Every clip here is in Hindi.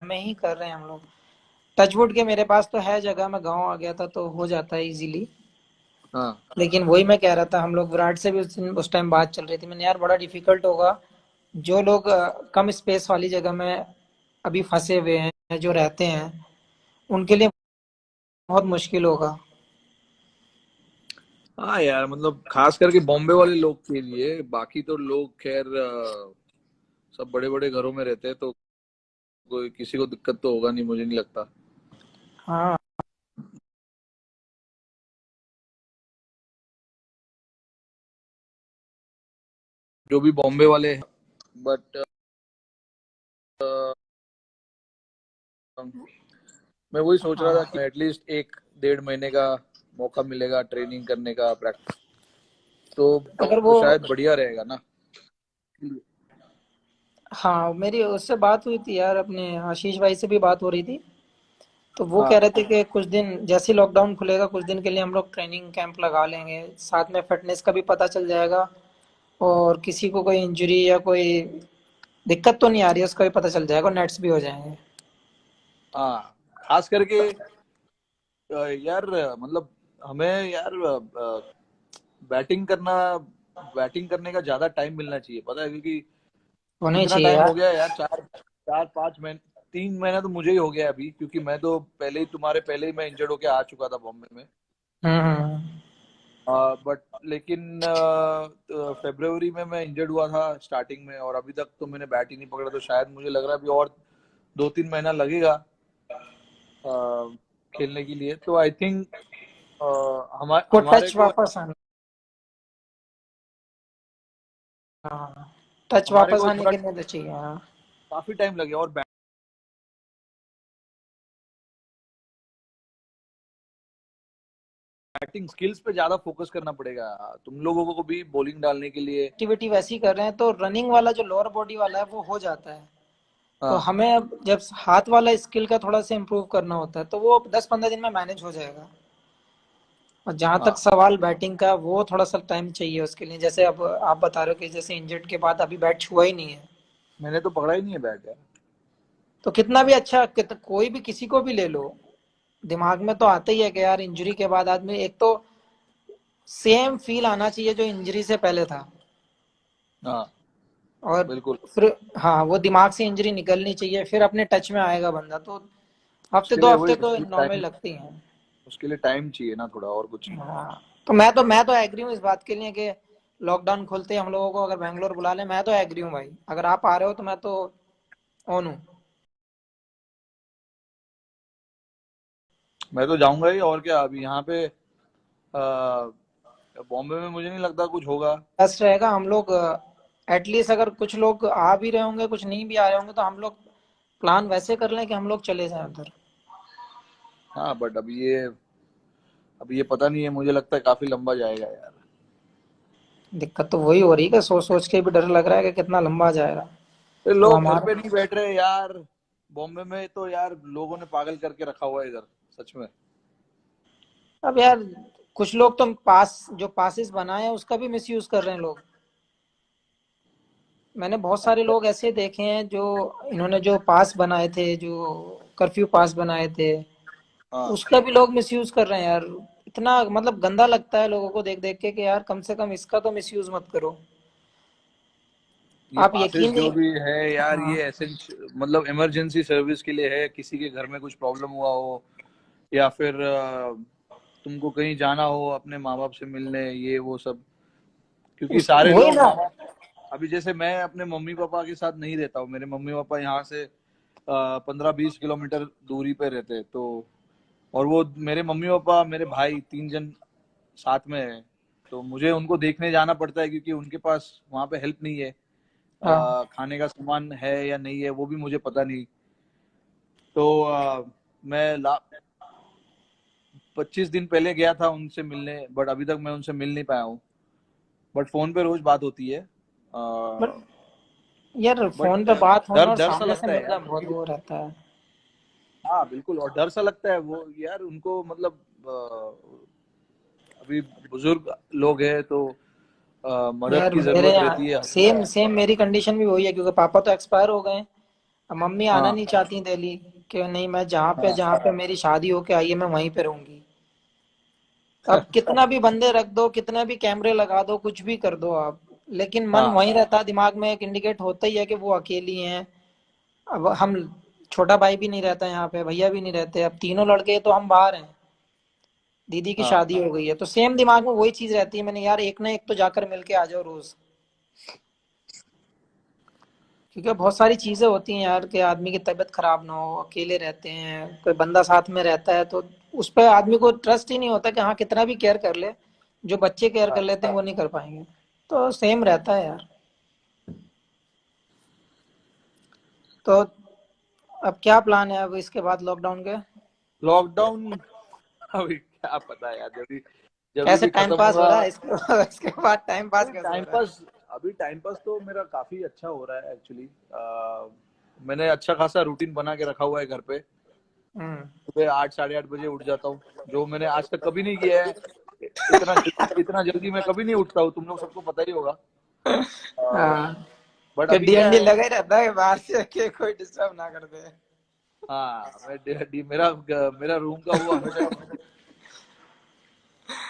में ही कर रहे हैं हम लोग। टचवुड के मेरे पास तो है जगह, मैं गांव आ गया था तो हो जाता है इजीली। हाँ लेकिन वही मैं कह रहा था, हम लोग विराट से भी उस टाइम बात चल रही थी, मैंने यार बड़ा डिफिकल्ट होगा। जो लोग कम स्पेस वाली जगह में अभी फंसे हुए हैं, जो रहते हैं, उनके लिए बहुत मुश्किल होगा। हाँ यार, मतलब खास करके बॉम्बे वाले लोग के लिए, बाकी तो लोग खैर सब बड़े बड़े घरों में रहते हैं, तो कोई किसी को दिक्कत तो होगा नहीं, मुझे नहीं लगता। हाँ। जो भी बॉम्बे वाले हैं, बट मैं वही सोच रहा था हाँ। कि एटलीस्ट 1 डेढ़ महीने का मौका मिलेगा ट्रेनिंग करने का, प्रैक्टिस, अगर तो वो, शायद बढ़िया रहेगा ना। हाँ मेरी उससे बात हुई थी यार, अपने आशीष भाई से भी बात हो रही थी। तो वो कह हाँ रहे थे कि कुछ दिन जैसे ही लॉकडाउन खुलेगा कुछ दिन के लिए हम लोग ट्रेनिंग कैंप लगा लेंगे, साथ में फिटनेस का भी पता चल जाएगा। और किसी को कोई इंजरी या कोई दिक्कत तो नहीं आ रही है उसका भी पता चल जाएगा, नेट्स भी हो जाएंगे। हाँ, खास करके यार, मतलब हमें यार बैटिंग करना बैटिंग करने का ज्यादा टाइम मिलना चाहिए, पता है, क्योंकि होना ही इतना चाहिए टाइम हो यार। गया है यार, 4 4 5 महीने, 3 महीना तो मुझे ही हो गया अभी, क्योंकि मैं तो पहले ही, तुम्हारे पहले ही मैं इंजर्ड होके आ चुका था बॉम्बे में। हम्म। बट लेकिन फरवरी में मैं इंजर्ड हुआ था स्टार्टिंग में, और अभी तक तो मैंने बैट ही नहीं पकड़ा, तो शायद मुझे लग रहा है अभी और 2 3 महीना लगेगा अ, खेलने के लिए, तो आई थिंक को हमारे टच को वापस आना। हाँ, टच हमारे वापस को आने थोड़ा के लिए तो चाहिए, हाँ। काफी टाइम लगेगा, और बैटिंग स्किल्स पे ज्यादा फोकस करना पड़ेगा तुम लोगों को भी, बॉलिंग डालने के लिए। एक्टिविटी वैसी कर रहे हैं तो रनिंग वाला जो लोअर बॉडी वाला है वो हो जाता है। तो हाँ हमें अब जब हाथ वाला स्किल का थोड़ा सा इम्प्रूव करना होता है तो वो 10-15 दिन में मैनेज हो जाएगा। और जहाँ तक हाँ, सवाल बैटिंग का, वो थोड़ा सा टाइम चाहिए उसके लिए। जैसे अब आप बता रहे हो कि जैसे इंजर्ड के बाद अभी बैट छुआ ही नहीं है। मैंने तो पकड़ा ही नहीं है बैट यार। तो कितना भी अच्छा कोई भी किसी को भी ले लो, दिमाग में तो आता ही है कि यार इंजरी के बाद आदमी एक तो सेम फील आना चाहिए जो इंजरी से पहले था। हाँ और बिल्कुल। फिर, हाँ, वो दिमाग से इंजरी निकलनी चाहिए फिर अपने टच में आएगा बंदा। तो हफ्ते उसके दो लिए हफ्ते वही, तो नॉर्मल लगती हैं। उसके लिए टाइम चाहिए ना थोड़ा, और कुछ नहीं। हाँ, तो मैं तो एग्री हूँ इस बात के लिए कि लॉकडाउन खुलते ही हम लोगों को अगर बैंगलोर बुला ले, मैं तो एग्री हूँ भाई। अगर आप आ रहे हो तो मैं तो ऑन हूँ। मैं तो जाऊंगा ही, और क्या, अभी यहाँ पे बॉम्बे में मुझे नहीं लगता कुछ होगा। बेस्ट रहेगा हम लोग। एटलीस्ट अगर कुछ लोग आ भी रहे होंगे, कुछ नहीं भी आ रहे होंगे, तो हम लोग प्लान वैसे कर लें कि हम लोग चले जाएं उधर। हाँ बट अभी ये पता नहीं है, मुझे लगता है काफी लंबा जाएगा यार। दिक्कत तो वही हो रही है कि सोच सोच के भी डर लग रहा है कि कितना लंबा जाएगा। ये अब लोग घर हमारा, पे नहीं बैठ रहे यार, बॉम्बे में तो यार लोगों ने पागल करके रखा हुआ है इधर, सच में। अब यार कुछ लोग तो पास जो पासिस बनाए हैं उसका भी मिसयूज कर रहे हैं लोग। मैंने बहुत सारे लोग ऐसे देखे हैं जो, इन्होंने जो पास बनाए थे, जो कर्फ्यू पास बनाए थे, हाँ, उसका भी लोग मिसयूज कर रहे हैं यार। इतना मतलब गंदा लगता है लोगों को देख देख के कि यार कम से कम इसका तो मिसयूज मत करो। ये आप पासेस यकीन जो नहीं। भी है यार, हाँ। ये मतलब इमरजेंसी सर्विस के लिए है, किसी के घर में कुछ प्रॉब्लम हुआ हो, या फिर तुमको कहीं जाना हो अपने माँ बाप से मिलने, ये वो सब, क्योंकि सारे वही लोग ना। अभी जैसे मैं अपने मम्मी पापा के साथ नहीं रहता हूँ, मेरे मम्मी पापा यहाँ से 15 20 किलोमीटर दूरी पे रहते हैं, तो और वो मेरे मम्मी पापा मेरे भाई 3 जन साथ में है, तो मुझे उनको देखने जाना पड़ता है, क्योंकि उनके पास वहाँ पे हेल्प नहीं है, हाँ। खाने का सामान है या नहीं है वो भी मुझे पता नहीं, तो मैं 25 दिन पहले गया था उनसे मिलने, बट अभी तक मैं उनसे मिल नहीं पाया हूँ, बट फोन पे रोज बात होती है, बट यार बट फोन पे बात होना डर और डर सा सामने से लगता है मिलना यार, बहुत क्योंकि वो रहता है। हाँ बिल्कुल, और डर सा लगता है वो यार, उनको मतलब अभी बुजुर्ग लोग हैं, तो मदद यार की मेरे जरूरत यहाँ रहती है सेम हमेशा। सेम मेरी कंडीशन भी वही है, क्योंकि पापा तो एक्सपायर हो गए हैं। अब मम्मी आना हाँ नहीं चाहती दिल्ली, कि नहीं मैं जहाँ हाँ पे मेरी शादी होके आई है मैं वहीं पे रहूंगी। अब कितना भी बंदे रख दो, कितना भी कैमरे लगा दो, कुछ भी कर दो आप, लेकिन मन हाँ वहीं रहता है, दिमाग में एक इंडिकेट होता ही है कि वो अकेली हैं। अब हम, छोटा भाई भी नहीं रहता यहाँ पे, भैया भी नहीं रहते, अब तीनों लड़के तो हम बाहर हैं, दीदी की हाँ शादी हो गई है, तो सेम दिमाग में वही चीज रहती है, मैंने यार एक ना एक तो जाकर मिलके आ जाओ रोज। क्योंकि बहुत सारी चीजें होती हैं यार, कि आदमी की तबीयत खराब ना हो, अकेले रहते हैं, कोई बंदा साथ में रहता है तो उस पर आदमी को ट्रस्ट ही नहीं होता, कि हाँ कितना भी केयर कर ले, जो बच्चे केयर कर हाँ। लेते हैं वो नहीं कर पाएंगे। तो सेम रहता है यार। तो अब क्या प्लान है अब इसके बाद लॉकडाउन के? लॉकडाउन, अभी क्या पता है यार, जब जब कैसे भी टाइम खत्म पास हो होगा। रहा है इसके इसके बाद टाइम पास अभी कैसे हो टाइम रहा है? पास अभी टाइम पास तो मेरा काफी अच्छा हो रहा है एक्चुअली। मैंने अच्छा खासा रूटीन बना के रखा हुआ है घर पे। हम्म। सुबह 8 साढ़े 8 बजे उठ जाता हूँ, जो मैंने आज तक कभी नहीं किया है। इतना जल्दी मैं कभी नहीं उठता हूँ, तुम लोग सबको पता ही होगा। हाँ, बट कि अभी क्या डीएनडी है। लगा ही रहता है बाहर से, कि कोई डिस्टर्ब ना कर दे। हाँ, मेरा मेरा रूम का वो हमेशा।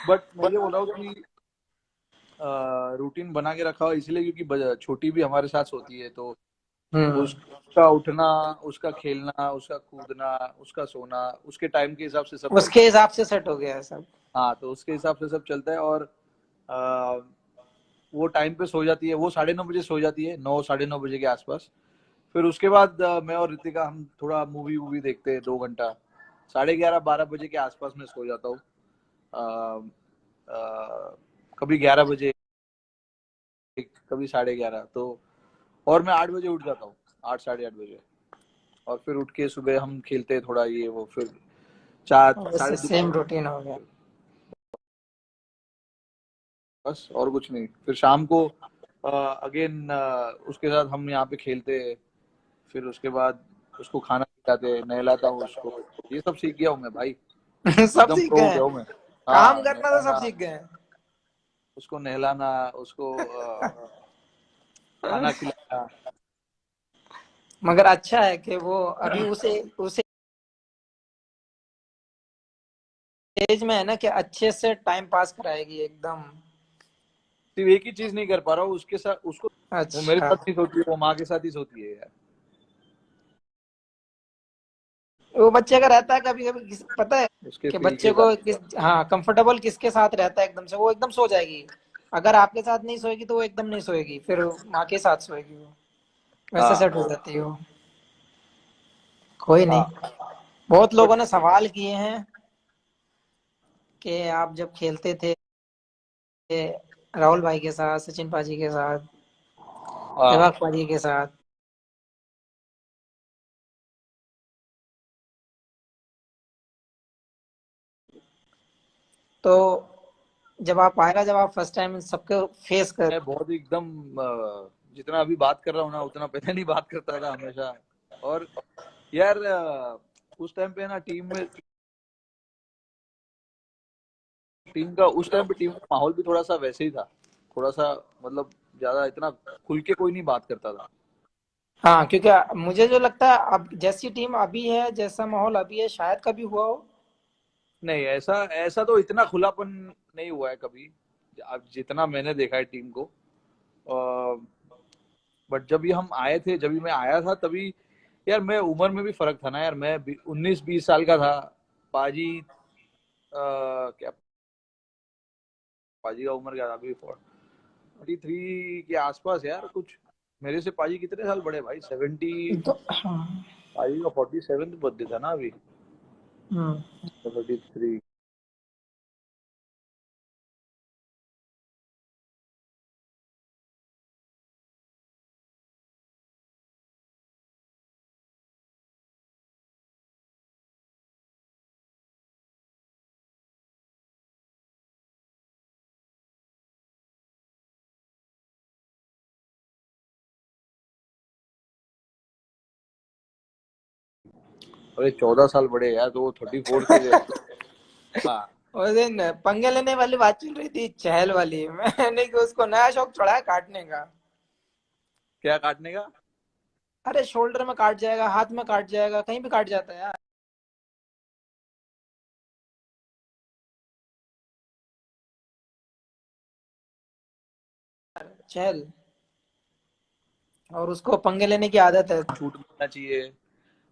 बट मैं ये बोल रहा हूँ कि रूटीन बना के रखा हुआ इसलिए क्योंकि छोटी भी हमारे साथ होती है, तो हम्म। उसका उठना, उसका खेलना, उसका कूदना, उसका सोना, उसके टाइम के हिसाब से सब उसके चलता है। हिसाब से सेट हो गया है सब। हाँ, तो उसके हिसाब से सब चलता है। और आ, वो टाइम पे सो जाती है, वो 9:30 बजे सो जाती है, 9 साढ़े 9 बजे के आसपास। फिर उसके बाद मैं और रितिका हम थोड़ा मूवी वूवी देखते हैं 2 घंटा। 11:30 12 बजे के आसपास में सो जाता हूँ। अ, कभी 11 बजे, कभी 11:30 तो। और मैं 8 बजे उठ जाता हूँ, 8 साढ़े 8 बजे। और फिर उठ के सुबह हम खेलते हैं थोड़ा ये वो, फिर चार वैसे साढ़े दो सेम रूटीन हो गया। बस और कुछ नहीं। फिर शाम को अगेन उसके साथ हम यहाँ पे खेलते हैं। फिर उसके बाद उसको खाना खिलाते हैं, नहलाता हूँ उसको। ये सब सीख गया हूँ मैं भाई, सब एकदम सीख प्रो गए हो गया हैं, हूँ मैं। काम हाँ, करना तो सब नहलाना, सीख गए हैं। उसको नहलाना, उसको खाना खिलाना। मगर अच्छा है कि वो अभी उस एज में है ना, कि अच्छे से टाइम पास कराएगी एकदम। सिर्फ एक ही चीज नहीं कर पा रहा हूँ उसके साथ, उसको। वो मेरे अच्छा। साथ नहीं सोती है, वो माँ के साथ ही सोती है यार। वो बच्चे का रहता है कभी कभी, पता है उसके कि फील के बच्चे हिसाब को किस, हाँ कंफर्टेबल किसके साथ रहता है एकदम से, वो एकदम सो जाएगी। अगर आपके साथ नहीं सोएगी तो वो एकदम नहीं सोएगी, फिर माँ के साथ सोएगी वो, से। वैसे हाँ सेट हो जाती है वो। कोई नहीं। हाँ। बहुत बट लोगों ने सवाल किए हैं कि आप जब खेलते थे राहुल भाई के साथ, सचिन पाजी के साथ, हाँ, सहवाग पाजी के साथ, तो जब आप आएगा, जब आप फर्स्ट टाइम सबके फेस कर। मैं बहुत ही एकदम जितना अभी बात कर रहा हूँ ना, उतना पहले नहीं बात करता था हमेशा। और यार उस टाइम पे ना टीम का उस टाइम पे टीम का माहौल भी थोड़ा सा वैसे ही था। थोड़ा सा मतलब ज्यादा इतना खुल के कोई नहीं बात करता था। हाँ, क्योंकि मुझे जो लगता है अब जैसी टीम अभी है, जैसा माहौल अभी है, शायद कभी हुआ हो। नहीं, ऐसा ऐसा तो इतना खुलापन नहीं हुआ है कभी, अब जितना मैंने देखा है टीम को। बट जब भी हम आए थे, जब भी मैं आया था तभी, यार मैं उम्र में भी फर्क था ना यार, मैं 19 20 साल का था। पाजी क्या, पाजी का उम्र क्या था अभी, 43 के आसपास यार कुछ। मेरे से पाजी कितने साल बड़े भाई, 70। तो हाँ। पाजी का 47 बर्थडे था ना अभी, हम्म। 33। अरे 14 साल बड़े यार, तो वो 34 के लिए। हाँ। उस दिन पंगे लेने वाली बात चल रही थी, चहल वाली, मैंने कि उसको नया शौक चढ़ा है काटने का। क्या काटने का? अरे शोल्डर में काट जाएगा, हाथ में काट जाएगा, कहीं भी काट जाता है यार। चहल, और उसको पंगे लेने की आदत है। छूट मिलना चाहिए,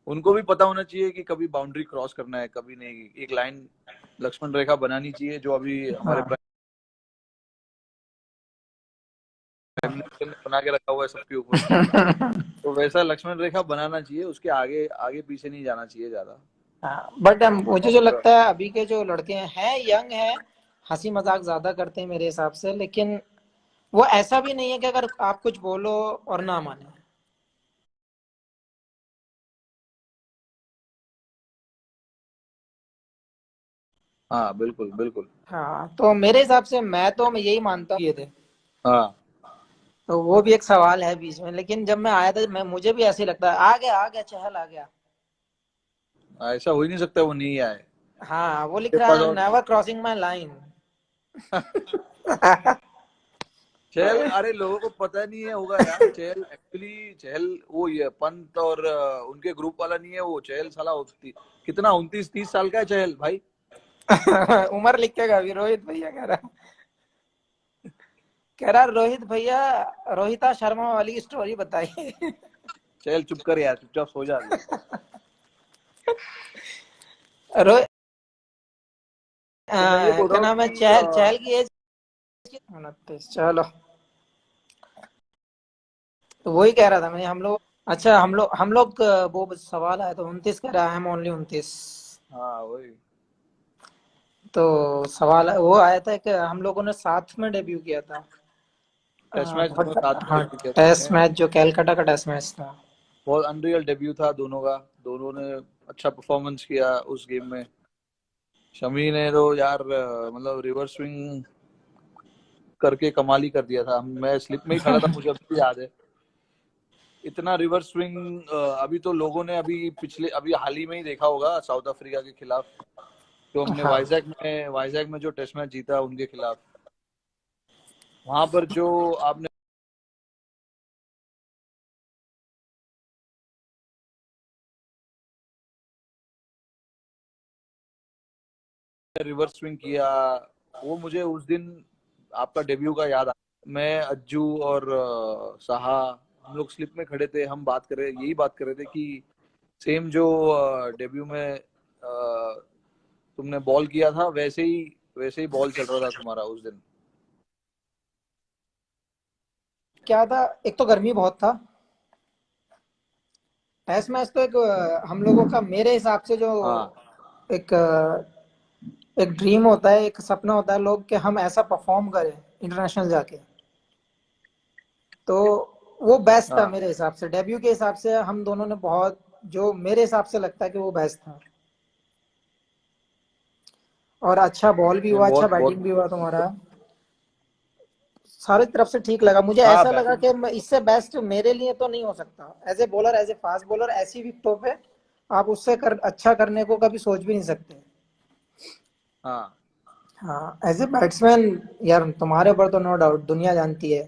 उनको भी पता होना चाहिए कि कभी बाउंड्री क्रॉस करना है, कभी नहीं। एक लाइन लक्ष्मण रेखा बनानी चाहिए, जो अभी हमारे हाँ। प्राइम मिनिस्टर ने बना के रखा हुआ है सबके ऊपर। तो वैसा लक्ष्मण रेखा बनाना चाहिए, उसके आगे आगे पीछे नहीं जाना चाहिए ज्यादा। हाँ, बट मुझे जो और लगता है अभी के जो लड़के हैं यंग हैं, हंसी मजाक ज्यादा करते हैं मेरे हिसाब से, लेकिन वो ऐसा भी नहीं है कि अगर आप कुछ बोलो और ना माने। हाँ बिल्कुल बिल्कुल। हाँ, तो मेरे हिसाब से मैं यही मानता हूँ ये थे। हाँ तो वो भी एक सवाल है बीच में, लेकिन जब मैं आया था मैं मुझे भी ऐसे ही लगता है, आ गया चहल आ गया। ऐसा हो ही नहीं सकता वो नहीं आए हाँ, वो लिख के रहा पास। है और नेवर क्रॉसिंग माई लाइन। चहल, अरे लोगों को पता नहीं है होगा यार, चहल एक्चुअली चहल वो ये पंत और उनके ग्रुप वाला नहीं है वो। चहल साला कितना 29-30 साल का है चहल भाई। उम्र लिखेगा अभी, रोहित भैया कह रहा रोहित भैया, रोहिता शर्मा वाली स्टोरी बताइए। चहल चुप कर यार, चुपचाप सो जा अभी। रोहित, तो मैं ये बोल क्या रहा हूँ नाम है, कि चहल चहल की एज 29। चलो, तो वही कह रहा था मैं, हम लोग, अच्छा हम लोग वो सवाल आया तो 29 कह रहा है, हम ओनली 29। हाँ वही। तो सवाल वो आया था कि हम लोगों ने साथ में डेब्यू किया था। टेस्ट मैच दोनों बहुत, साथ में हाँ, डेब्यू किया था टेस्ट हमने। मैच जो कैलकाटा का टेस्ट मैच था। बहुत अनरियल डेब्यू था दोनों का। दोनों ने अच्छा परफॉर्मेंस किया उस गेम में। शमी ने तो यार मतलब रिवर्स स्विंग करके कमाल ही कर दिया था। मैं स्लिप में ही खड़ा था, मुझे अभी भी याद है। इतना रिवर्स स्विंग अभी तो लोगों ने अभी हाल ही में ही देखा होगा साउथ अफ्रीका के खिलाफ, जो हमने हाँ वाइजैक में जो टेस्ट मैच जीता उनके खिलाफ। वहां पर जो आपने रिवर्स स्विंग किया, वो मुझे उस दिन आपका डेब्यू का याद आ। मैं अज्जू और साहा, हम लोग स्लिप में खड़े थे, हम यही बात कर रहे थे कि सेम जो डेब्यू में तुमने बॉल किया था, वैसे ही बॉल चल रहा था तुम्हारा उस दिन। क्या था, एक तो गर्मी बहुत था। टेस्ट मैच तो एक हम लोगों का मेरे हिसाब से जो हाँ एक एक ड्रीम होता है, एक सपना होता है लोग कि हम ऐसा परफॉर्म करें इंटरनेशनल जाके। तो वो बेस्ट था हाँ। मेरे हिसाब से, डेब्यू के हिसाब से हम दोनों ने बहुत, जो मेरे हिसाब से लगता है कि वो बेस्ट था। और अच्छा बॉल भी नहीं, हुआ, अच्छा बहुत बैटिंग बहुत। भी हुआ तुम्हारा, सारी तरफ से ठीक लगा मुझे। हाँ ऐसा लगा बैटिंग। कि इससे बेस्ट मेरे लिए तो नहीं हो सकता, as a bowler, as a fast bowler, ऐसी विकेटों पे आप उससे अच्छा करने को कभी सोच भी नहीं सकते। हाँ। हाँ, एज ए बैट्समैन यार तुम्हारे ऊपर तो नो डाउट दुनिया जानती है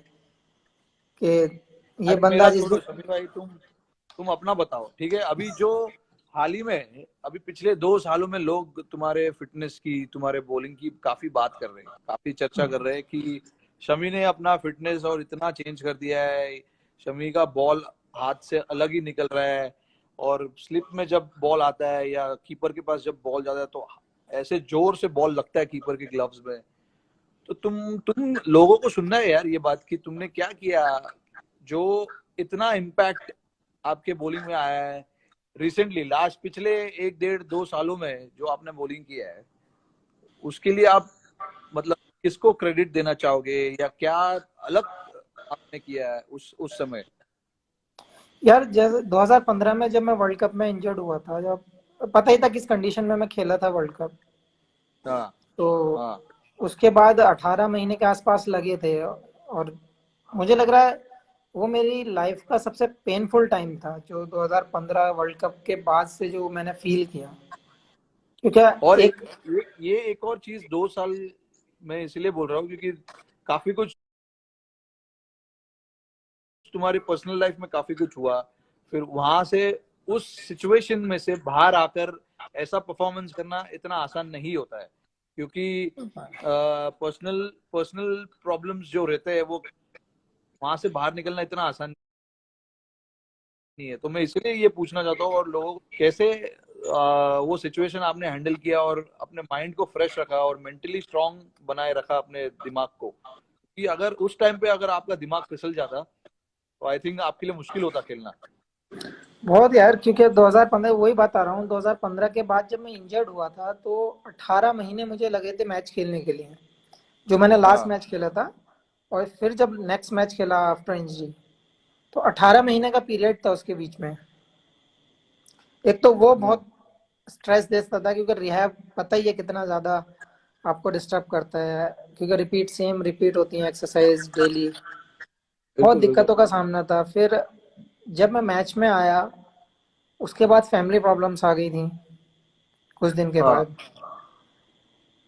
कि ये अरे बंदा मेरा जिस छोड़ो दिन। शमी भाई, तुम अपना बताओ ठीक है। अभी जो हाल ही में अभी पिछले 2 सालों में लोग तुम्हारे फिटनेस की, तुम्हारे बॉलिंग की काफी बात कर रहे हैं, काफी चर्चा कर रहे हैं कि शमी ने अपना फिटनेस और इतना चेंज कर दिया है। शमी का बॉल हाथ से अलग ही निकल रहा है, और स्लिप में जब बॉल आता है या कीपर के पास जब बॉल जाता है तो ऐसे जोर से बॉल लगता है कीपर के ग्लव्स में। तो तुम लोगों को सुनना है यार ये बात कि तुमने क्या किया जो इतना इम्पैक्ट आपके बॉलिंग में आया है रिसेंटली, लास्ट पिछले 1 डेढ़ 2 सालों में जो आपने बॉलिंग किया है, उसके लिए आप मतलब किसको क्रेडिट देना चाहोगे, या क्या अलग आपने किया है उस समय। यार जैसे 2015 में जब मैं वर्ल्ड कप में इंजर्ड हुआ था, जब पता ही था किस कंडीशन में मैं खेला था वर्ल्ड कप, हाँ तो हाँ उसके बाद 18 महीने के आसपास लगे थे। और मुझे लग रहा है वो मेरी लाइफ का सबसे पेनफुल टाइम था, जो 2015 वर्ल्ड कप के बाद से जो मैंने फील किया, और क्योंकि एक, ये एक और चीज 2 साल मैं इसलिए बोल रहा हूँ क्योंकि काफी कुछ तुम्हारी पर्सनल लाइफ में काफी कुछ हुआ, फिर वहां से उस सिचुएशन में से बाहर आकर ऐसा परफॉर्मेंस करना इतना आसान नहीं होता है, क्योंकि पर्सनल पर्सनल प्रॉब्लम्स जो रहते हैं वो वहां से बाहर निकलना इतना आसान नहीं है। तो मैं इसलिए ये पूछना चाहता हूँ, और लोगों को कैसे वो सिचुएशन आपने हैंडल किया और अपने माइंड को फ्रेश रखा और मेंटली स्ट्रांग बनाए रखा अपने दिमाग को, कि अगर उस टाइम पे अगर आपका दिमाग फिसल जाता तो आई थिंक आपके लिए मुश्किल होता खेलना। बहुत यार, क्योंकि 2015 वही बात आ रहा हूँ, 2015 के बाद जब मैं इंजर्ड हुआ था तो 18 महीने मुझे लगे थे मैच खेलने के लिए, जो मैंने लास्ट हाँ मैच खेला था। और फिर जब नेक्स्ट मैच खेला आफ्टर इंजरी, तो 18 महीने का पीरियड था उसके बीच में। एक तो वो बहुत स्ट्रेस देता था, क्योंकि रिहैब पता ही है कितना ज्यादा आपको डिस्टर्ब करता है, क्योंकि सेम रिपीट होती है एक्सरसाइज डेली। बहुत बिल्कुल बिल्कुल। दिक्कतों का सामना था। फिर जब मैं मैच में आया, उसके बाद फैमिली प्रॉब्लम्स आ गई थी कुछ दिन के हाँ बाद।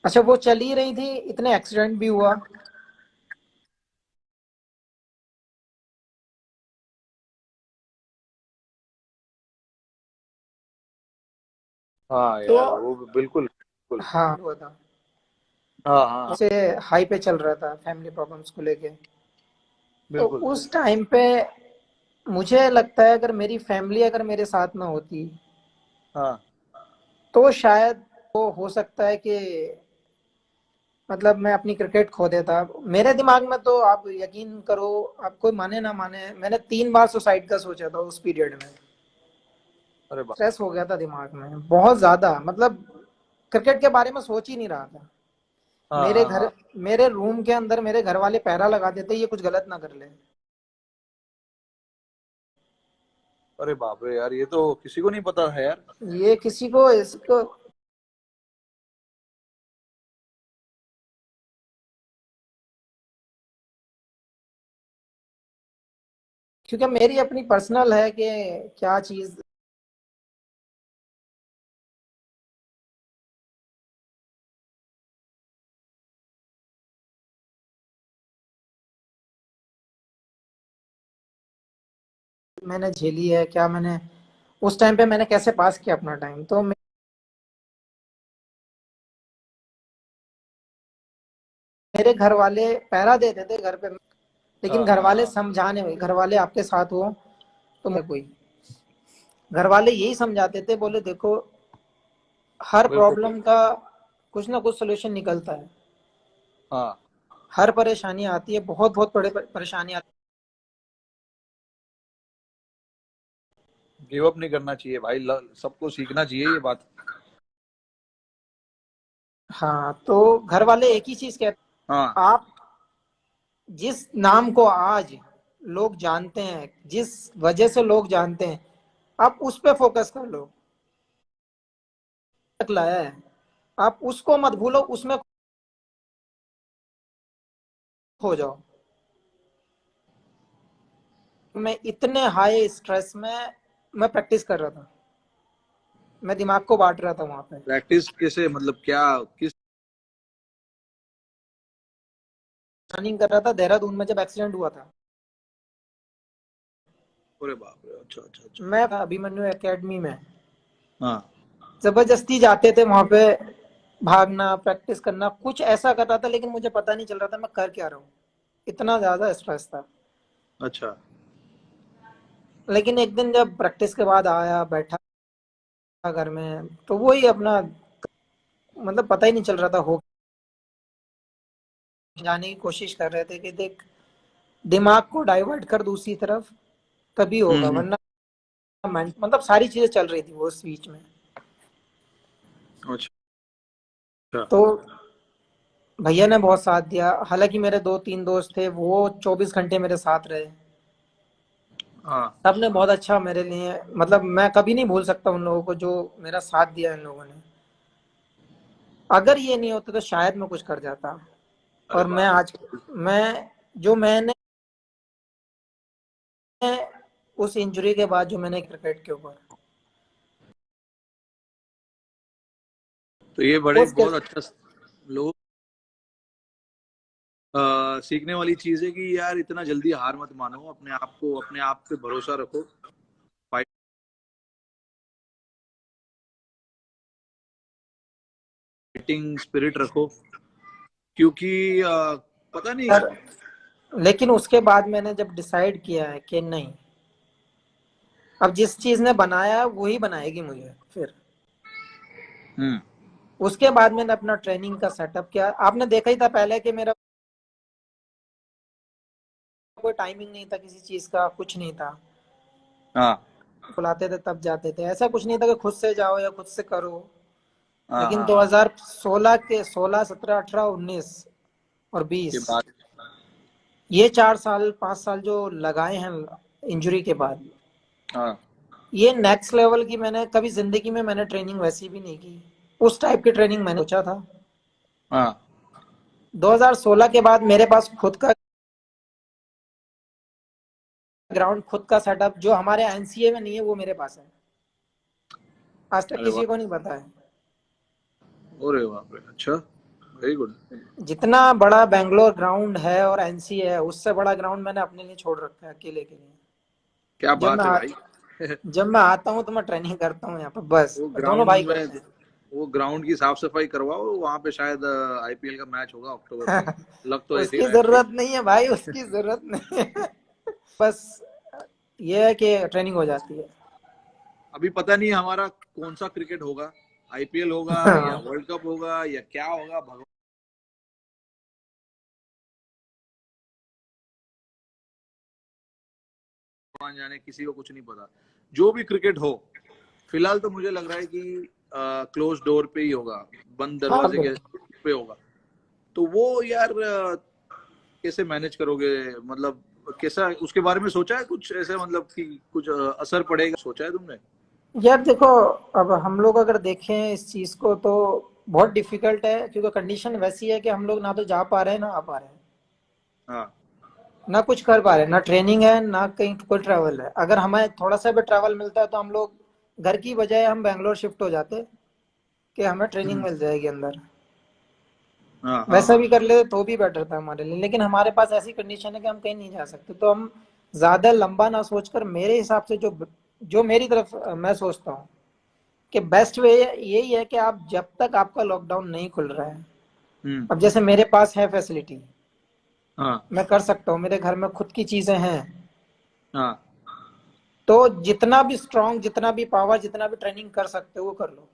अच्छा, वो चल ही रही थी, इतने एक्सीडेंट भी हुआ। हाँ तो यार वो बिल्कुल बिल्कुल। हाँ, हुआ था। हाँ हाँ उसे हाई पे चल रहा था फैमिली प्रॉब्लम्स को लेके। तो बिल्कुल। उस टाइम पे मुझे लगता है, अगर मेरी फैमिली अगर मेरे साथ ना होती, हाँ तो शायद वो हो सकता है कि मतलब मैं अपनी क्रिकेट खो देता। मेरे दिमाग में तो आप यकीन करो, आप कोई माने ना माने, मैंने 3 बार सुसाइड का सोचा था उस पीरियड में। अरे बाप। स्ट्रेस हो गया था दिमाग में बहुत ज्यादा, मतलब क्रिकेट के बारे में सोच ही नहीं रहा था। हाँ मेरे हाँ घर, हाँ। मेरे रूम के अंदर मेरे घर वाले पहरा लगा देते, ये कुछ गलत ना कर ले। अरे बाप रे यार, ये तो किसी को नहीं पता है यार। ये किसी को इसको, क्योंकि मेरी अपनी पर्सनल है कि क्या चीज। मैंने झेली है क्या, मैंने उस टाइम पे मैंने कैसे पास किया अपना टाइम। तो मेरे घर वाले पहरा देते थे घर पे, लेकिन हाँ घर हाँ वाले हाँ। समझाने हुए, घर वाले आपके साथ हो तो मैं कोई, घर वाले यही समझाते थे, बोले देखो हर बिल्कुल प्रॉब्लम बिल्कुल। का कुछ ना कुछ सोल्यूशन निकलता है। हाँ, हर परेशानी आती है, बहुत बहुत बड़े परेशानी आती गिव अप नहीं करना चाहिए भाई, सबको सीखना चाहिए ये बात। है। हाँ, तो घर वाले एक ही चीज कहते, हाँ आप जिस नाम को आज लोग जानते हैं, जिस वजह से लोग जानते हैं, आप उस पे फोकस कर लो। तक लाया है, आप उसको मत भूलो, उसमें खो जाओ। मैं इतने हाई स्ट्रेस में मैं प्रैक्टिस कर रहा था, मैं दिमाग को बांट रहा था वहां पे। प्रैक्टिस कैसे, मतलब क्या, किस। रनिंग कर रहा था देहरादून में जब एक्सीडेंट हुआ था। अरे बाप रे, अच्छा अच्छा अच्छा। मैं अभिमन्यु एकेडमी में, हाँ जबरदस्ती जाते थे वहां पे, भागना प्रैक्टिस करना कुछ ऐसा कर रहा था, लेकिन मुझे पता नहीं चल रहा था मैं कर क्या रहा हूँ, इतना ज्यादा स्ट्रेस था। अच्छा। लेकिन एक दिन जब प्रैक्टिस के बाद आया, बैठा घर में, तो वही अपना, मतलब पता ही नहीं चल रहा था, हो जाने की कोशिश कर रहे थे कि देख दिमाग को डाइवर्ट कर दूसरी तरफ, तभी होगा, हम्म। वरना मतलब सारी चीजें चल रही थी वो उस बीच में। अच्छा। तो भैया ने बहुत साथ दिया, हालांकि मेरे 2-3 दोस्त थे, वो 24 घंटे मेरे साथ रहे। हाँ सबने बहुत अच्छा मेरे लिए, मतलब मैं कभी नहीं भूल सकता उन लोगों को जो मेरा साथ दिया इन लोगों ने। अगर ये नहीं होता तो शायद मैं कुछ कर जाता। अरे और मैं बाप आज, रे। मैं जो मैंने उस इंजरी के बाद जो मैंने क्रिकेट के ऊपर तो ये वो बड़े स्किल, बहुत अच्छा लोग सीखने वाली चीज है कि यार इतना जल्दी हार मत मानो, अपने आप को, अपने आप पे भरोसा रखो, फाइट फाइटिंग स्पिरिट रखो, क्योंकि पता नहीं। सर लेकिन उसके बाद मैंने जब डिसाइड किया है कि नहीं, अब जिस चीज ने बनाया है वही बनाएगी मुझे, फिर हम्म। उसके बाद मैंने अपना ट्रेनिंग का सेटअप किया। आपने देखा ही था पहले कि मेरा कोई टाइमिंग नहीं था किसी चीज का, कुछ नहीं था। हाँ बुलाते थे तब जाते थे, ऐसा कुछ नहीं था कि खुद से जाओ या खुद से करो। हाँ लेकिन हाँ हाँ। 2016 के 16, 17, 18, 19 और के 20, बाद। ये 4 साल 5 साल जो लगाए हैं इंजरी के बाद, हाँ ये नेक्स्ट लेवल की मैंने कभी जिंदगी में मैंने ट्रेनिंग वैसी भी नहीं की। उस टाइप की ट्रेनिंग मैंने सोचा था। हाँ। 2016 के बाद मेरे पास खुद का ग्राउंड, खुद का सेटअप जो हमारे एनसीए में नहीं है, वो मेरे पास है। आज तक अरे वाह, किसी को नहीं पता है। अरे बाप रे, अच्छा, वेरी गुड। जितना बड़ा बैंगलोर ग्राउंड है और एनसीए है, उससे बड़ा ग्राउंड मैंने अपने लिए छोड़ रखा है, अकेले के लिए। क्या जब बात मैं है आ, भाई। जब मैं आता हूँ तो मैं ट्रेनिंग करता हूँ यहाँ पर, बस वो दोनों भाई ग्राउंड में, करते वो ग्राउंड की साफ सफाई करवाओ, वहां पे शायद आईपीएल का मैच होगा अक्टूबर में। हैं। लग तो ऐसे ही उसकी रहा है भाई। जरूरत नहीं है भाई, उसकी जरूरत नहीं है। बस ये है कि ट्रेनिंग हो जाती है। अभी पता नहीं हमारा कौन सा क्रिकेट होगा, आईपीएल होगा या हाँ। वर्ल्ड कप होगा या क्या होगा, भगवान जाने, किसी को कुछ नहीं पता। जो भी क्रिकेट हो, फिलहाल तो मुझे लग रहा है कि क्लोज डोर पे ही होगा, बंद हाँ दरवाजे के बिल्कुल। पे होगा। तो वो यार कैसे मैनेज करोगे, मतलब कैसा, उसके बारे में सोचा है कुछ ऐसे, मतलब कि कुछ असर पड़ेगा, सोचा है तुमने? यार देखो, अब हम लोग अगर देखें इस चीज को तो बहुत डिफिकल्ट है, क्योंकि कंडीशन वैसी है कि हम लोग ना तो जा पा रहे हैं ना आ पा रहे हैं, हाँ। ना कुछ कर पा रहे हैं, ना ट्रेनिंग है ना कहीं कोई ट्रैवल है। अगर हमें थोड़ा सा भी ट्रैवल मिलता है तो हम लोग घर की बजाय हम बैंगलोर शिफ्ट हो जाते कि हमें ट्रेनिंग हम्म। मिल जाएगी अंदर। हाँ हाँ वैसा हाँ। भी कर लेते तो भी बेटर था हमारे लिए, लेकिन हमारे पास ऐसी कंडीशन है कि हम कहीं नहीं जा सकते। तो हम ज्यादा लंबा ना सोचकर, मेरे हिसाब से जो जो मेरी तरफ मैं सोचता हूँ कि बेस्ट वे यही है कि आप जब तक आपका लॉकडाउन नहीं खुल रहा है, हम्म। अब जैसे मेरे पास है फैसिलिटी, हाँ मैं कर सकता हूँ, मेरे घर में खुद की चीजें हैं, हाँ। तो जितना भी स्ट्रांग, जितना भी पावर, जितना भी ट्रेनिंग कर सकते हो वो कर लो।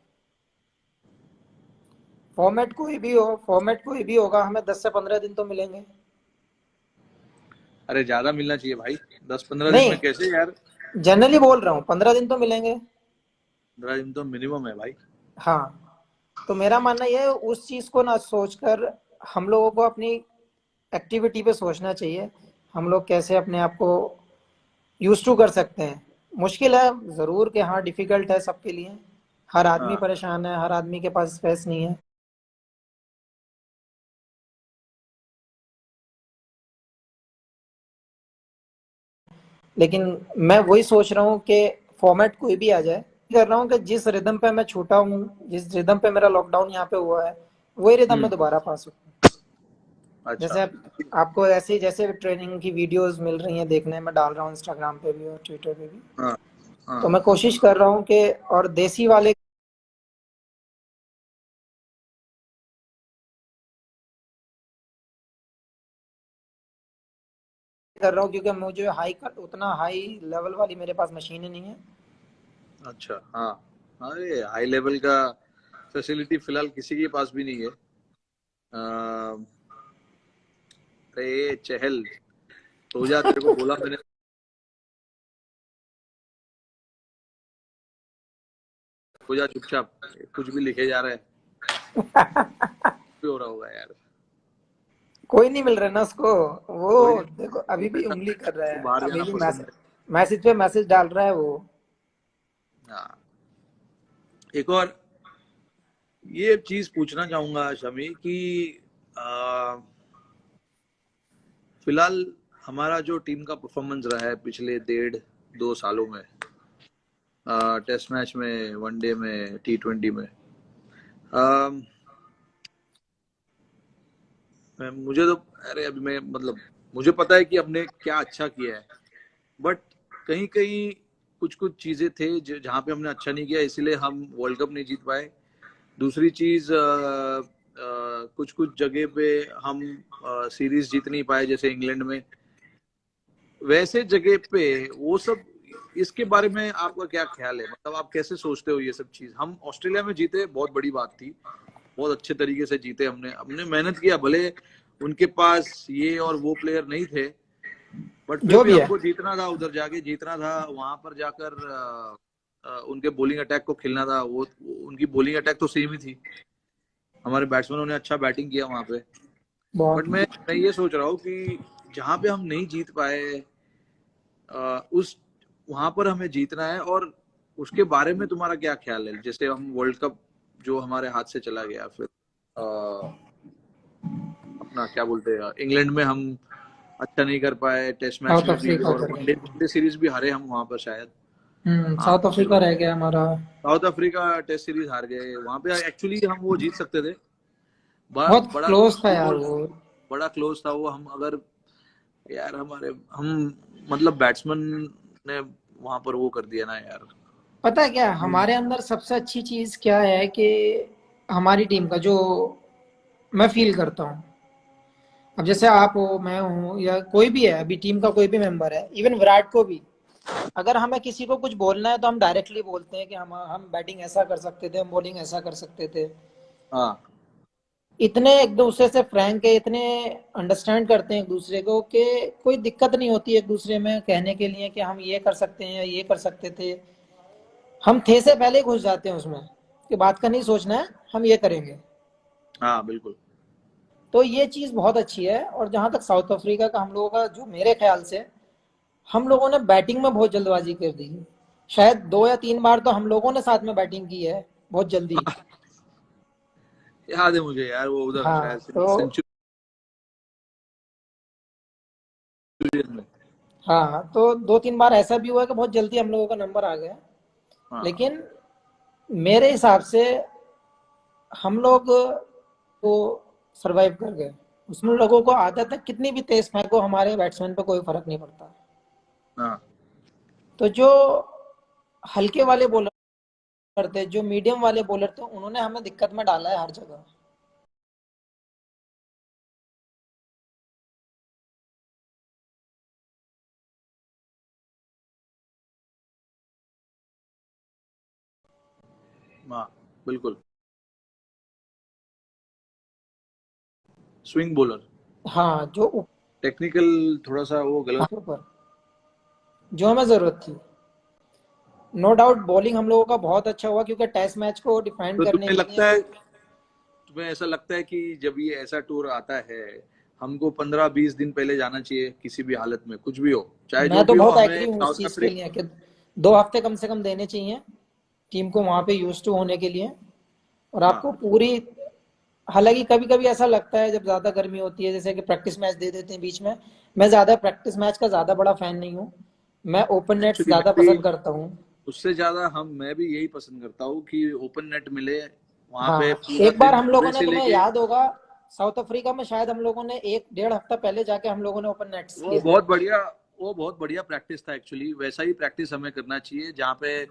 फॉर्मेट कोई भी हो, फॉर्मेट कोई भी होगा, हमें 10 से 15 दिन तो मिलेंगे। अरे ज्यादा मिलना चाहिए भाई, 10-15 दिन नहीं, में कैसे यार। जनरली बोल रहा हूँ 15 दिन तो मिलेंगे। 15 दिन तो मिनिमम है भाई। हाँ, तो मेरा मानना यह है उस चीज को ना सोचकर हम लोगों को अपनी एक्टिविटी पे सोचना चाहिए। हम लोग कैसे अपने आप को यूज टू कर सकते हैं। मुश्किल है जरूर कि हाँ, डिफिकल्ट है सबके लिए। हर आदमी हाँ। परेशान है, हर आदमी के पास स्पेस नहीं है। लेकिन मैं वही सोच रहा हूँ कि फॉर्मेट कोई भी आ जाए, कर रहा हूँ कि जिस रिदम पे मैं छूटा हूँ, जिस रिदम पे मेरा लॉकडाउन यहाँ पे हुआ है, वही रिदम में हम्म। दोबारा पास हो। अच्छा। जैसे आपको ऐसे जैसे ट्रेनिंग की वीडियोस मिल रही हैं देखने में, डाल रहा हूँ इंस्टाग्राम पे भी और ट्विटर पे भी। हाँ हाँ। तो मैं कोशिश कर रहा हूँ कि, और देसी वाले कर रहा हूँ, क्योंकि मुझे हाई उतना हाई लेवल वाली मेरे पास मशीनें नहीं है। अच्छा। हाँ। अरे हाई लेवल का फैसिलिटी फिलहाल किसी के पास भी नहीं है। अरे चहल, तो जा, तेरे को बोला मैंने, हो जा चुपचाप, कुछ भी लिखे जा रहा है, भी हो रहा होगा यार। कोई नहीं मिल रहा ना उसको। वो कोई नहीं, देखो वो अभी भी बेटा, उंगली कर रहा उसको है, बाहर अभी जाना भी पसंद मैसेज है। मैसेज पे मैसेज डाल रहा है वो। हाँ। एक और ये चीज पूछना चाहूंगा शमी कि आ, फिलहाल हमारा जो टीम का परफॉर्मेंस रहा है पिछले 1.5-2 सालों में, टेस्ट मैच में, वनडे में, T20 में, अम, मुझे तो, अरे अभी मैं मतलब, मुझे पता है कि हमने क्या अच्छा किया है, बट कहीं कहीं कुछ कुछ चीजें थे जहाँ पे हमने अच्छा नहीं किया, इसीलिए हम वर्ल्ड कप नहीं जीत पाए। दूसरी चीज कुछ कुछ जगह पे हम सीरीज जीत नहीं पाए, जैसे इंग्लैंड में। वैसे जगह पे वो सब, इसके बारे में आपका क्या ख्याल है? मतलब आप कैसे सोचते हो ये सब चीज? हम ऑस्ट्रेलिया में जीते, बहुत बड़ी बात थी, बहुत अच्छे तरीके से जीते। हमने हमने मेहनत किया, भले उनके पास ये और वो प्लेयर नहीं थे, बट फिर जो भी भी है। हमको जीतना था, उधर जाके जीतना था, वहां पर जाकर उनके बॉलिंग अटैक को खेलना था। वो उनकी बॉलिंग अटैक तो सेम ही थी, हमारे बैट्समैनों ने अच्छा बैटिंग किया वहां पे। बट बहुत। मैं ये सोच रहा हूँ कि जहां पे हम नहीं जीत पाए, उस वहां पर हमें जीतना है। और उसके बारे में तुम्हारा क्या ख्याल है? जैसे हम वर्ल्ड कप जो हमारे हाथ से चला गया, फिर अपना क्या बोलते हैं, इंग्लैंड में हम अच्छा नहीं कर पाए, टेस्ट मैच साउथ में भी, अफ्रीका और उधर वनडे गए। वनडे सीरीज भी हारे हम वहां पर शायद। हाँ, साउथ अफ्रीका रह गया हमारा। साउथ अफ्रीका टेस्ट सीरीज हार गए वहां पे। एक्चुअली हम वो जीत सकते थे, बहुत बड़ा क्लोज था यार क्लोज, वो। बड़ा क्लोज था वो। हम अगर, यार हमारे, हम मतलब बैट्समैन ने वहां पर वो कर दिया ना यार। पता है क्या हमारे अंदर सबसे अच्छी चीज क्या है कि हमारी टीम का जो मैं फील करता हूँ, अब जैसे आप हो, मैं हूँ, या कोई भी है अभी टीम का कोई भी मेंबर है, इवन विराट को भी, अगर हमें किसी को कुछ बोलना है तो हम डायरेक्टली बोलते हैं कि हम बैटिंग ऐसा कर सकते थे, हम बॉलिंग ऐसा कर सकते थे। हाँ इतने एक दूसरे से फ्रैंक है, इतने अंडरस्टैंड करते हैं एक दूसरे को कि कोई दिक्कत नहीं होती एक दूसरे में कहने के लिए कि हम ये कर सकते हैं या ये कर सकते थे। हम थे से पहले ही घुस जाते हैं उसमें कि बात का नहीं सोचना है, हम ये करेंगे। हाँ बिल्कुल। तो ये चीज बहुत अच्छी है। और जहां तक साउथ अफ्रीका का हम लोगों का, जो मेरे ख्याल से हम लोगों ने बैटिंग में बहुत जल्दबाजी कर दी। शायद 2 या 3 बार तो हम लोगों ने साथ में बैटिंग की है बहुत जल्दी। याद है मुझे यार, वो उधर हाँ शायद तो सेंचुरी में। हाँ तो 2 3 बार ऐसा भी हुआ कि बहुत जल्दी हम लोगों का नंबर आ गया। हाँ लेकिन मेरे हिसाब से हम लोग तो सरवाइव कर गए। उसमें लोगों को आदत है, कितनी भी तेज फेंको हमारे बैट्समैन पे कोई फर्क नहीं पड़ता। हाँ। तो जो हल्के वाले बॉलर थे, जो मीडियम वाले बॉलर थे, उन्होंने हमें दिक्कत में डाला है हर जगह। हाँ बिल्कुल। स्विंग बॉलर, हाँ जो टेक्निकल, थोड़ा सा वो गलत। ऊपर जो हमें जरूरत थी। नो डाउट बॉलिंग हम लोगों का बहुत अच्छा हुआ क्योंकि टेस्ट मैच को डिफाइंड तो करने तुम्हें के लिए लगता है, जो। तुम्हें ऐसा लगता है कि जब ये ऐसा टूर आता है, हमको 15-20 दिन पहले जाना चाहिए किसी भी हालत में, कुछ भी हो, चाहे मैं जो तो भी हो? बहुत हमें एग्री हूँ उस साउथ चीज के अफ्रीका, लिए कि 2 हफ्ते कम से कम देने चाहिए टीम को वहां पे यूज टू होने के लिए। और आपको हाँ पूरी, हालांकि कभी कभी ऐसा लगता है जब ज्यादा गर्मी होती है जैसे कि प्रैक्टिस मैच दे देते हैं बीच में। मैं ज्यादा प्रैक्टिस मैच का ज्यादा बड़ा फैन नहीं हूँ। मैं ओपन नेट्स एक्चुअली ज्यादा मैं भी पसंद करता हूँ। उससे ज्यादा, हम मैं भी यही पसंद करता हूँ कि ओपन नेट मिले, वहां पे हाँ पूरा एक बार दिन हम सुबह लोगों ने, से तुम्हें लेके। याद होगा, साउथ अफ्रीका में शायद हम लोगों ने 1 1.5 हफ्ता पहले जाके हम लोगों ने ओपन नेट्स वो किए थे। बहुत बढ़िया, वो बहुत बढ़िया प्रैक्टिस था एक्चुअली। वैसा ही प्रैक्टिस हमें करना चाहिए, जहाँ पे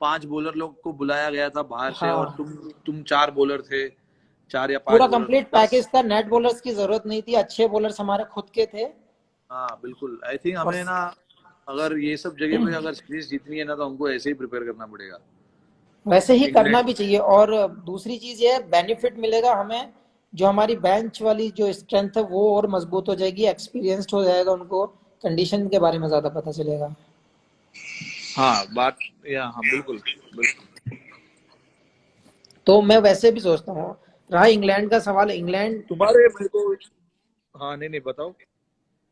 5 बॉलर लोग को बुलाया गया था बाहर से, और हाँ तुम 4 बॉलर थे, 4 या 5 पूरा बॉलर थे कंप्लीट बस। पैकेज था, नेट बॉलर्स की जरूरत नहीं थी, अच्छे बॉलर्स हमारे खुद के थे। हाँ बिल्कुल। आई थिंक और हमें ना, अगर ये सब जगह पे अगर सीरीज जीतनी है ना, तो हमको ऐसे ही प्रिपेयर करना पड़ेगा। वैसे ही करना इंग्लैंड, भी चाहिए। और दूसरी चीज ये बेनिफिट मिलेगा हमें, जो हमारी बेंच वाली जो स्ट्रेंथ है वो और मजबूत हो जाएगी, एक्सपीरियंस्ड हो जाएगा, उनको कंडीशन के बारे में ज्यादा पता चलेगा। हाँ बात, या हाँ बिल्कुल बिल्कुल। तो मैं वैसे भी सोचता हूँ, रहा इंग्लैंड का सवाल, इंग्लैंड, तुम्हारे मेरे को, हाँ नहीं नहीं बताओ।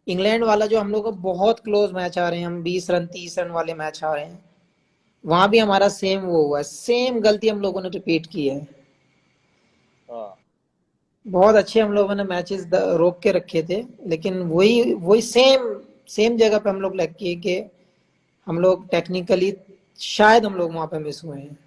इंग्लैंड वाला जो हम लोग को बहुत क्लोज मैच आ रहे हैं, हम 20 रन 30 रन वाले मैच आ रहे हैं, वहां भी हमारा सेम वो हुआ है, सेम गलती हम लोगों ने रिपीट की है। हाँ बहुत अच्छे हम लोगों ने मैचेस रोक के रखे थे, लेकिन वही वही सेम सेम जगह पे हम लोग लग किए कि हम लोग टेक्निकली शायद हम लोग वहां पे मिस हुए हैं।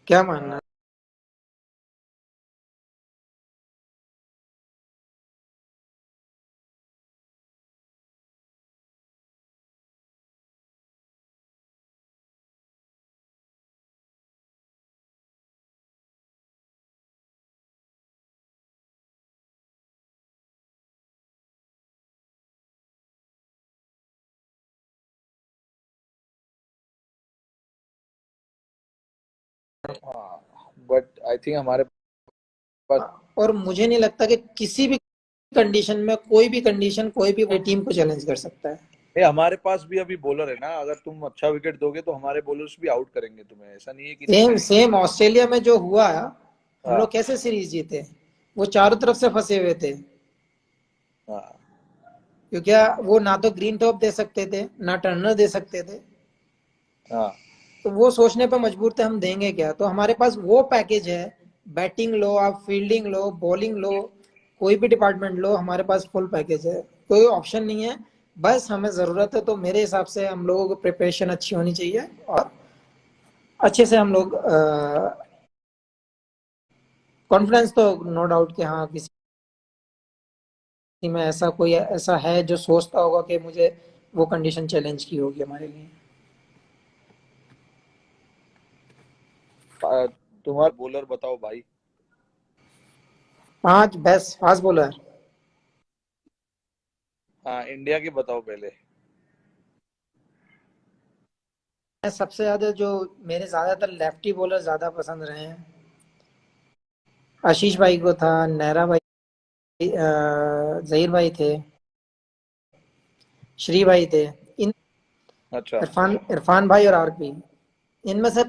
क्या मानना है? हाँ, बट आई थिंक हमारे पास, और मुझे नहीं लगता कि किसी भी कंडीशन में, कोई भी कंडीशन, कोई भी टीम को चैलेंज कर सकता है। हमारे पास भी अभी बॉलर है ना, अगर तुम अच्छा विकेट दोगे तो हमारे बॉलर्स भी आउट करेंगे तुम्हें, ऐसा नहीं है कि नहीं सेम करेंगे। सेम ऑस्ट्रेलिया में जो हुआ, हम हाँ लोग कैसे सीरीज जीते? वो चारों तरफ से फंसे हुए थे, हाँ क्योंकि वो ना तो ग्रीन टॉप दे सकते थे, ना टर्नर दे सकते थे। हाँ तो वो सोचने पे मजबूर थे हम देंगे क्या। तो हमारे पास वो पैकेज है, बैटिंग लो, आप फील्डिंग लो, बॉलिंग लो, कोई भी डिपार्टमेंट लो, हमारे पास फुल पैकेज है, कोई ऑप्शन नहीं है। बस हमें जरूरत है, तो मेरे हिसाब से हम लोगों को प्रिपरेशन अच्छी होनी चाहिए, और अच्छे से हम लोग कॉन्फिडेंस तो नो डाउट कि हाँ, किसी में ऐसा कोई ऐसा है जो सोचता होगा कि मुझे वो कंडीशन चैलेंज की होगी हमारे लिए। तुम्हारा बॉलर बताओ भाई। 5 बेस्ट फास्ट बॉलर। हाँ, इंडिया के बताओ पहले। मैं सबसे ज्यादा जो, मेरे ज्यादातर लेफ्टी बॉलर ज्यादा पसंद रहे हैं। आशीष भाई को था, नेहरा भाई, जहीर भाई थे, श्री भाई थे, इन अच्छा। इरफान इरफान भाई और आरपी, इनमें से